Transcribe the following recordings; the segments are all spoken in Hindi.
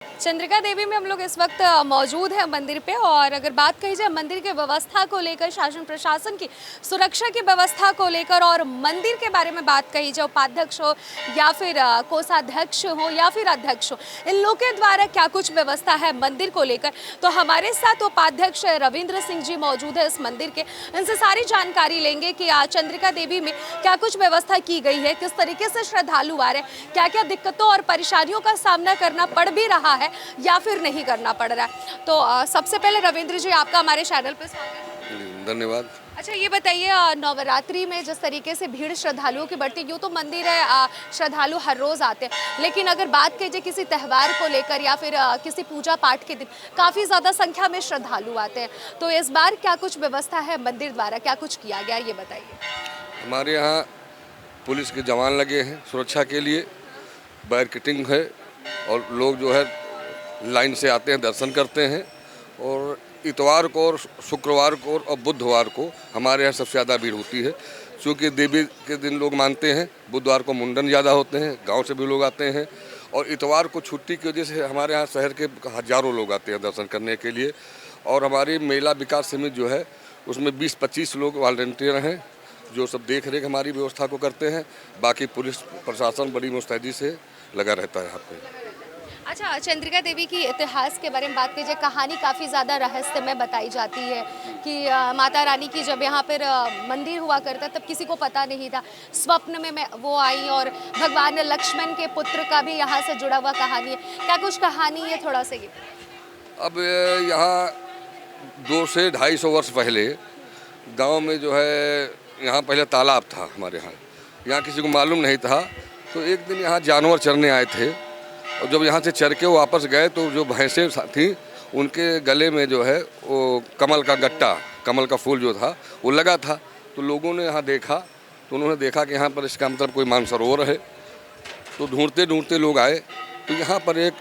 चंद्रिका देवी में हम लोग इस वक्त मौजूद हैं मंदिर पे। और अगर बात कही जाए मंदिर के व्यवस्था को लेकर, शासन प्रशासन की सुरक्षा की व्यवस्था को लेकर और मंदिर के बारे में बात कही जाए, उपाध्यक्ष हो या फिर कोषाध्यक्ष हो या फिर अध्यक्ष हो, इन लोगों के द्वारा क्या कुछ व्यवस्था है मंदिर को लेकर, तो हमारे साथ उपाध्यक्ष रविंद्र सिंह जी मौजूद है इस मंदिर के। इनसे सारी जानकारी लेंगे कि चंद्रिका देवी में क्या कुछ व्यवस्था की गई है, किस तरीके से श्रद्धालु आ रहे हैं, क्या क्या दिक्कतों और परेशानियों का सामना करना पड़ भी रहा है या फिर नहीं करना पड़ रहा है। तो सबसे पहले रविंद्र जी, आपका हमारे चैनल पे स्वागत है। धन्यवाद। अच्छा, ये बताइए, नवरात्रि में जिस तरीके से भीड़ श्रद्धालुओं की बढ़ती, यूँ तो मंदिर है, श्रद्धालु हर रोज़ आते हैं, लेकिन अगर बात कीजिए किसी त्यौहार को लेकर या फिर किसी पूजा पाठ के दिन काफ़ी ज़्यादा संख्या में श्रद्धालु आते हैं, तो इस बार क्या कुछ व्यवस्था है मंदिर द्वारा, क्या कुछ किया गया, ये बताइए। हमारे यहाँ पुलिस के जवान लगे हैं सुरक्षा के लिए, बैरिकेडिंग है और लोग जो है लाइन से आते हैं, दर्शन करते हैं। और इतवार को और शुक्रवार को और बुधवार को हमारे यहाँ सबसे ज़्यादा भीड़ होती है, क्योंकि देवी के दिन लोग मानते हैं। बुधवार को मुंडन ज़्यादा होते हैं, गांव से भी लोग आते हैं। और इतवार को छुट्टी की वजह से हमारे यहाँ शहर के हज़ारों लोग आते हैं दर्शन करने के लिए। और हमारी महिला विकास समिति जो है उसमें 20-25 लोग वॉलंटियर हैं जो सब देख रेख हमारी व्यवस्था को करते हैं। बाकी पुलिस प्रशासन बड़ी मुस्तैदी से लगा रहता है यहाँ पे। अच्छा, चंद्रिका देवी की इतिहास के बारे में बात कीजिए, कहानी काफ़ी ज़्यादा रहस्यमय बताई जाती है कि माता रानी की जब यहाँ पर मंदिर हुआ करता तब किसी को पता नहीं था, स्वप्न में वो आई और भगवान लक्ष्मण के पुत्र का भी यहाँ से जुड़ा हुआ कहानी है। क्या कुछ कहानी है, थोड़ा सा ये। अब यहाँ 200 से 250 वर्ष पहले गांव में जो है, यहाँ पहले तालाब था हमारे यहाँ किसी को मालूम नहीं था। तो एक दिन यहाँ जानवर चरने आए थे और जब यहाँ से चर के वो वापस गए तो जो भैंसें थी उनके गले में जो है वो कमल का गट्टा, कमल का फूल जो था वो लगा था। तो लोगों ने यहाँ देखा तो उन्होंने देखा कि यहाँ पर इसका मतलब कोई मानसरोवर है। तो ढूंढते ढूंढते लोग आए तो यहाँ पर एक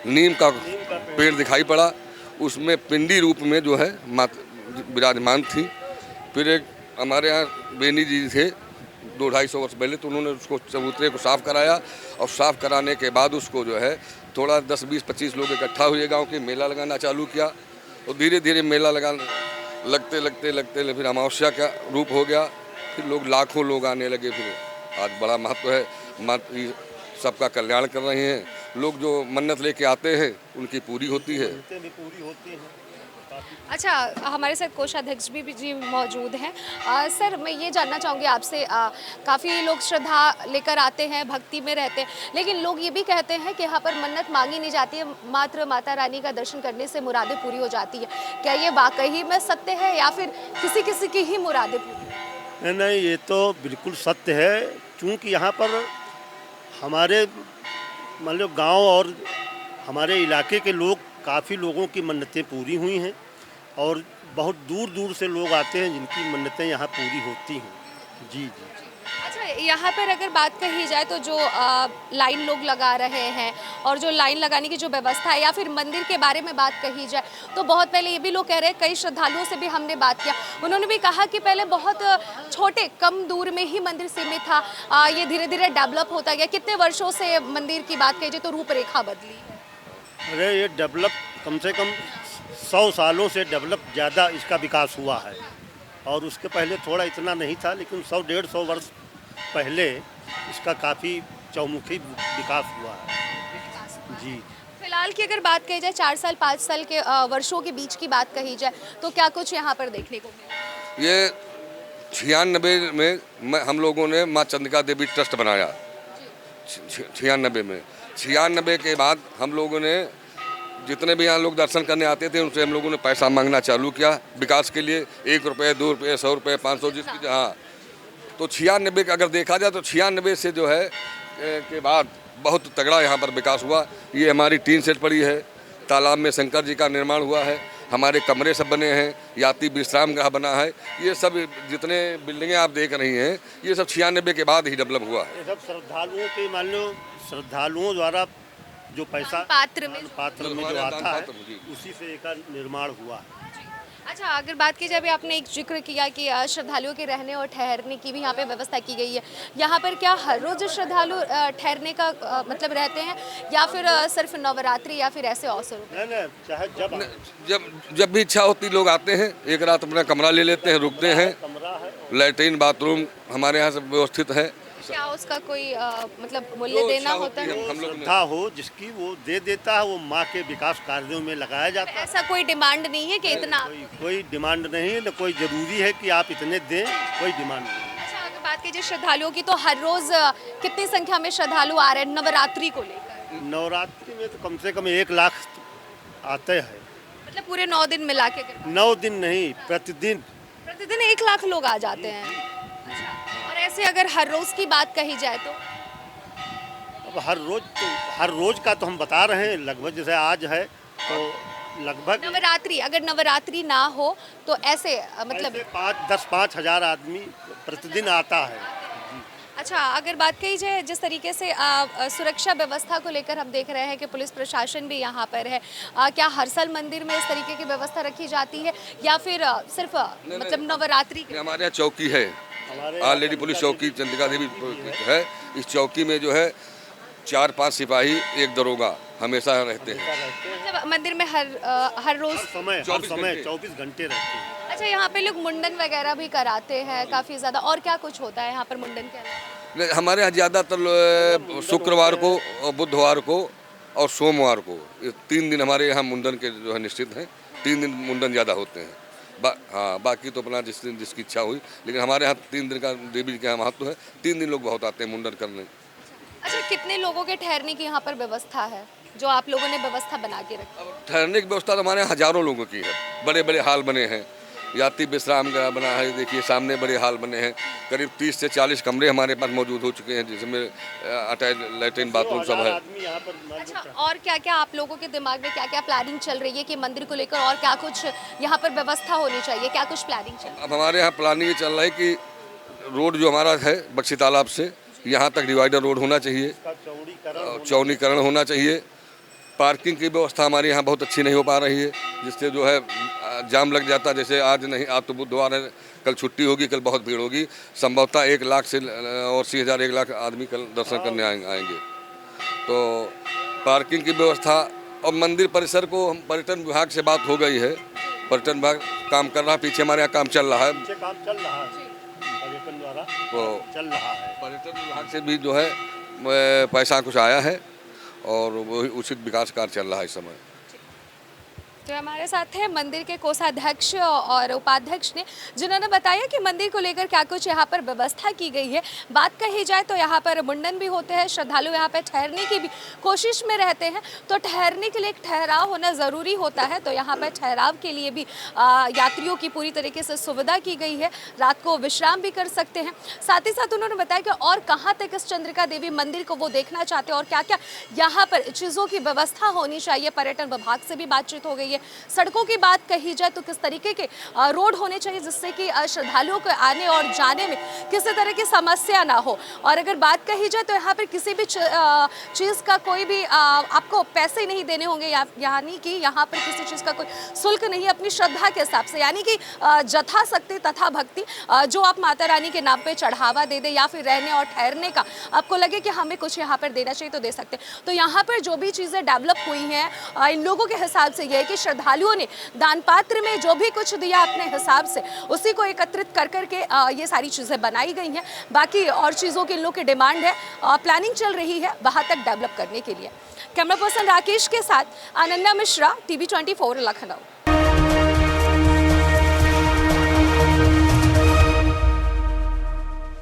नीम का पेड़ दिखाई पड़ा, उसमें पिंडी रूप में जो है विराजमान थी। फिर एक हमारे यहाँ बेनी जी थे 200-250 वर्ष पहले, तो उन्होंने उसको चबूतरे को साफ़ कराया और साफ़ कराने के बाद उसको जो है थोड़ा 10-20-25 लोग इकट्ठा हुए, गांव के मेला लगाना चालू किया। और धीरे धीरे मेला लगते फिर अमावस्या का रूप हो गया। फिर लोग लाखों लोग आने लगे। फिर आज बड़ा महत्व है, माता सबका कल्याण कर रहे हैं। लोग जो मन्नत लेके आते हैं उनकी पूरी होती है। अच्छा, हमारे साथ कोषाध्यक्ष भी जी मौजूद हैं। सर, मैं ये जानना चाहूँगी आपसे, काफ़ी लोग श्रद्धा लेकर आते हैं, भक्ति में रहते हैं, लेकिन लोग ये भी कहते हैं कि यहाँ पर मन्नत मांगी नहीं जाती है, मात्र माता रानी का दर्शन करने से मुरादें पूरी हो जाती है। क्या ये वाकई में सत्य है या फिर किसी किसी की ही मुरादें पूरी? नहीं, ये तो बिल्कुल सत्य है, क्योंकि यहाँ पर हमारे मान लो गाँव और हमारे इलाके के लोग, काफ़ी लोगों की मन्नतें पूरी हुई हैं और बहुत दूर दूर से लोग आते हैं जिनकी मन्नतें यहाँ पूरी होती हैं। जी जी। अच्छा, यहाँ पर अगर बात कही जाए तो जो लाइन लोग लगा रहे हैं और जो लाइन लगाने की जो व्यवस्था है, या फिर मंदिर के बारे में बात कही जाए तो बहुत पहले ये भी लोग कह रहे हैं, कई श्रद्धालुओं से भी हमने बात किया, उन्होंने भी कहा कि पहले बहुत छोटे कम दूर में ही मंदिर सीमित था, ये धीरे धीरे डेवलप होता गया। कितने वर्षों से मंदिर की बात कही जाए तो रूपरेखा बदली? अरे ये डेवलप कम से कम 100 सालों से डेवलप ज़्यादा इसका विकास हुआ है। और उसके पहले थोड़ा इतना नहीं था, लेकिन 100-150 वर्ष पहले इसका काफ़ी चौमुखी विकास हुआ है। जी। फिलहाल की अगर बात कही जाए 4 साल 5 साल के वर्षों के बीच की बात कही जाए तो क्या कुछ यहाँ पर देखने को मिला? ये 96 में हम लोगों ने माँ चंद्रिका देवी ट्रस्ट बनाया। 96 के बाद हम लोगों ने जितने भी यहाँ लोग दर्शन करने आते थे उनसे हम लोगों ने पैसा मांगना चालू किया विकास के लिए। 1 रुपये, 2 रुपये, 100 रुपये, 500 जिसकी। हाँ, तो 96 का अगर देखा जाए तो 96 से जो है के बाद बहुत तगड़ा यहाँ पर विकास हुआ। ये हमारी टीन सेट पड़ी है, तालाब में शंकर जी का निर्माण हुआ है, हमारे कमरे सब बने हैं, यात्री विश्राम गृह बना है। ये सब जितने बिल्डिंगें आप देख रही हैं ये सब 96 के बाद ही डेवलप हुआ है। ये सब श्रद्धालुओं के, मान लो श्रद्धालुओं द्वारा जो पैसा पात्र में जो आता है उसी से इसका निर्माण हुआ है। अच्छा, अगर बात की जाए, अभी आपने एक जिक्र किया कि श्रद्धालुओं के रहने और ठहरने की भी यहाँ पे व्यवस्था की गई है। यहाँ पर क्या हर रोज श्रद्धालु ठहरने का मतलब रहते हैं, या फिर सिर्फ नवरात्रि या फिर ऐसे अवसरों पर? नहीं नहीं, चाहे जब जब जब भी इच्छा होती लोग आते हैं, एक रात अपना कमरा ले लेते हैं, रुकते हैं। कमरा है, लैट्रिन बाथरूम हमारे यहाँ सब व्यवस्थित है। क्या उसका कोई मतलब मूल्य देना होता है? हम लोग श्रद्धा हो जिसकी वो दे देता है, वो माँ के विकास कार्यों में लगाया जाता है। ऐसा कोई डिमांड नहीं है कि इतना? कोई डिमांड नहीं है, न कोई जरूरी है कि आप इतने दें, कोई डिमांड नहीं है। अच्छा, अगर बात कीजिए श्रद्धालुओं की, तो हर रोज कितनी संख्या में श्रद्धालु आ रहे हैं नवरात्रि को लेकर? नवरात्रि में तो कम से कम 1 लाख आते हैं। मतलब पूरे 9 दिन मिला के? 9 दिन नहीं, प्रतिदिन। प्रतिदिन 1 लाख लोग आ जाते हैं। अच्छा, और ऐसे अगर हर रोज की बात कही जाए तो? अब हर रोज का तो हम बता रहे हैं, लगभग जैसे आज है तो लगभग नवरात्रि, अगर नवरात्रि ना हो तो ऐसे मतलब? 5 हज़ार आदमी प्रतिदिन आता है। अच्छा, अगर बात कही जाए जिस तरीके से सुरक्षा व्यवस्था को लेकर हम देख रहे हैं कि पुलिस प्रशासन भी यहाँ पर है, क्या हर साल मंदिर में इस तरीके की व्यवस्था रखी जाती है, या फिर सिर्फ मतलब नवरात्रि के? हमारे यहाँ चौकी है, ऑलरेडी पुलिस चौकी चंद्रिका देवी है। इस चौकी में जो है 4-5 सिपाही, एक दरोगा हमेशा रहते हैं। मतलब मंदिर में हर रोज हर समय 24 घंटे रहते हैं। अच्छा, यहाँ पे लोग मुंडन वगैरह भी कराते हैं काफी ज्यादा, और क्या कुछ होता है यहाँ पर मुंडन के अलावा? नहीं, हमारे यहाँ ज़्यादातर शुक्रवार को और बुधवार को और सोमवार को, ये 3 दिन हमारे यहाँ मुंडन के जो है निश्चित हैं। 3 दिन मुंडन ज़्यादा होते हैं। हाँ, बाकी तो अपना जिस दिन जिसकी इच्छा हुई, लेकिन हमारे यहाँ 3 दिन का देवी जी का महत्व है। 3 दिन लोग बहुत आते हैं मुंडन करने। अच्छा, कितने लोगों के ठहरने की यहाँ पर व्यवस्था है, जो आप लोगों ने व्यवस्था बना के रखी? अब ठहरने की व्यवस्था तो हमारे यहाँ हज़ारों लोगों की है। बड़े बड़े हाल बने हैं, यात्री विश्राम गृह बना है, देखिए सामने बड़े हाल बने हैं। करीब 30 से 40 कमरे हमारे पास मौजूद हो चुके हैं, जिसमें अटैच लैट्रिन बाथरूम सब है। अच्छा, और क्या क्या आप लोगों के दिमाग में क्या क्या प्लानिंग चल रही है कि मंदिर को लेकर और क्या कुछ यहाँ पर व्यवस्था होनी चाहिए, क्या कुछ प्लानिंग चल रही है? अब हमारे यहाँ प्लानिंग ये चल रहा है कि रोड जो हमारा है बख्शी तालाब से यहाँ तक डिवाइडर रोड होना चाहिए, चौड़ीकरण होना चाहिए। पार्किंग की व्यवस्था हमारे यहाँ बहुत अच्छी नहीं हो पा रही है, जिससे जो है जाम लग जाता है। जैसे आज नहीं, आज तो बुधवार है, कल छुट्टी होगी, कल बहुत भीड़ होगी। संभवतः 1 लाख से 80,000 1 लाख आदमी कल दर्शन करने आएंगे। तो पार्किंग की व्यवस्था और मंदिर परिसर को हम पर्यटन विभाग से बात हो गई है, पर्यटन विभाग काम कर रहा है। पीछे हमारे यहाँ काम चल रहा है, पर्यटन द्वारा तो चल रहा है। पर्यटन विभाग से भी जो है पैसा कुछ आया है और वही उचित विकास कार्य चल रहा है इस समय। तो हमारे साथ है मंदिर के कोषाध्यक्ष और उपाध्यक्ष ने, जिन्होंने बताया कि मंदिर को लेकर क्या कुछ यहाँ पर व्यवस्था की गई है। बात कही जाए तो यहाँ पर मुंडन भी होते हैं, श्रद्धालु यहाँ पर ठहरने की भी कोशिश में रहते हैं, तो ठहरने के लिए एक ठहराव होना ज़रूरी होता है। तो यहाँ पर ठहराव के लिए भी यात्रियों की पूरी तरीके से सुविधा की गई है, रात को विश्राम भी कर सकते हैं। साथ ही साथ उन्होंने बताया कि और कहाँ तक इस चंद्रिका देवी मंदिर को वो देखना चाहते हैं और क्या क्या यहाँ पर चीज़ों की व्यवस्था होनी चाहिए। पर्यटन विभाग से भी बातचीत हो गई है। सड़कों की बात कही जाए तो किस तरीके के रोड होने चाहिए, जिससे कि श्रद्धालुओं को आने और जाने में किसी तरह की समस्या ना हो। और अगर बात कही जाए तो यहाँ पर किसी भी चीज़ का कोई भी आपको पैसे नहीं देने होंगे, यानी कि यहाँ पर किसी चीज़ का कोई शुल्क नहीं, अपनी श्रद्धा के हिसाब से, यानी कि जथा शक्ति तथा भक्ति, जो आप माता रानी के नाम पे चढ़ावा दे दे या फिर रहने और ठहरने का आपको लगे कि हमें कुछ यहाँ पर देना चाहिए तो दे सकते हैं। तो यहाँ पर जो भी चीज़ें डेवलप हुई हैं, इन लोगों के हिसाब से ये है कि श्रद्धालुओं ने दान पात्र में जो भी कुछ दिया अपने हिसाब से, उसी को एकत्रित कर करके ये सारी चीज़ें बनाई गई हैं। बाकी और चीज़ों की इन लोग की डिमांड है, प्लानिंग चल रही है वहाँ तक डेवलप करने के लिए। कैमरा पर्सन राकेश के साथ अनन्या मिश्रा, TV 24 लखनऊ।